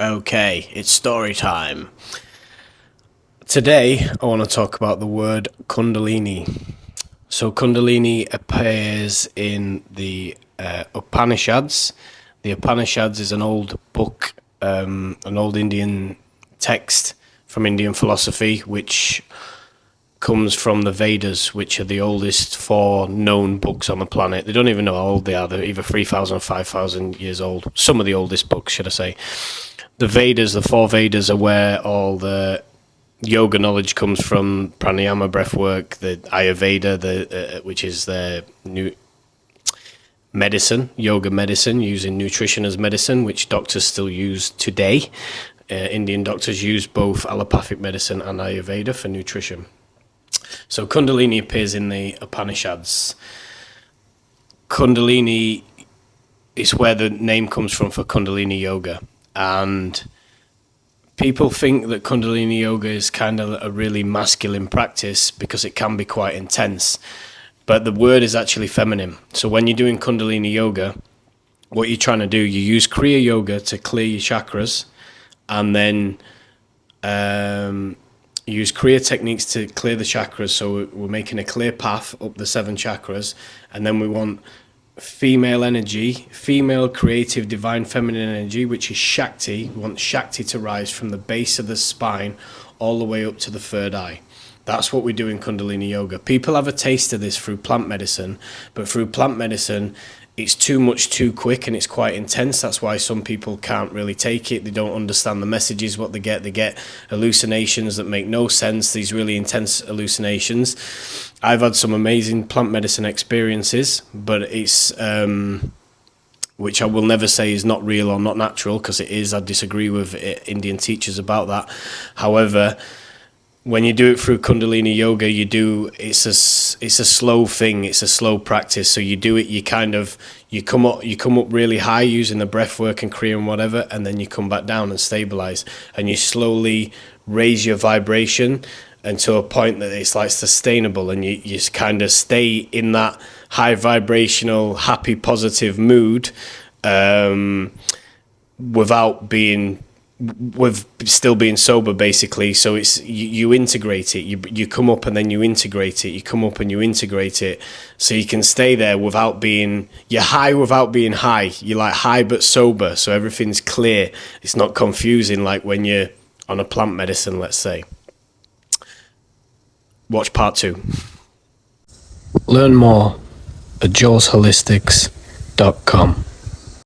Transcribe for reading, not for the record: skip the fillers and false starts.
Okay, it's story time. Today, I want to talk about the word Kundalini. So, Kundalini appears in the Upanishads. The Upanishads is an old book, an old Indian text from Indian philosophy, which comes from the Vedas, which are the oldest four known books on the planet. They don't even know how old they are. They're either 3,000 or 5,000 years old. Some of the oldest books, should I say. The Vedas, the four Vedas, are where all the yoga knowledge comes from: pranayama, breathwork, the Ayurveda, which is their new medicine, yoga medicine, using nutrition as medicine, which doctors still use today. Indian doctors use both allopathic medicine and Ayurveda for nutrition. So Kundalini appears in the Upanishads. Kundalini is where the name comes from for Kundalini yoga. And people think that Kundalini yoga is kind of a really masculine practice because it can be quite intense. But the word is actually feminine. So when you're doing Kundalini yoga, what you're trying to do, you use Kriya Yoga to clear your chakras, and then use Kriya techniques to clear the chakras. So we're making a clear path up the 7 chakras, and then we want female energy, female creative divine feminine energy, which is Shakti. We want Shakti to rise from the base of the spine all the way up to the third eye. That's what we do in Kundalini yoga. People have a taste of this through plant medicine, but through plant medicine it's too much too quick and it's quite intense. That's why some people can't really take it. They don't understand the messages, what they get hallucinations that make no sense, these really intense hallucinations. I've had some amazing plant medicine experiences, but it's which I will never say is not real or not natural, because it is. I disagree with Indian teachers about that. However, when you do it through Kundalini yoga, it's a slow thing, it's a slow practice. So you do it, you come up really high using the breath work and Kriya and whatever, and then you come back down and stabilize, and you slowly raise your vibration until a point that it's like sustainable, and you kind of stay in that high vibrational, happy, positive mood, with still being sober, basically. So it's you integrate it, you come up and then you integrate it, you come up and you integrate it, so you can stay there you're high without being high. You're like high but sober, so everything's clear. It's not confusing like when you're on a plant medicine, let's say. Watch part 2. Learn more at joelsholistics.com.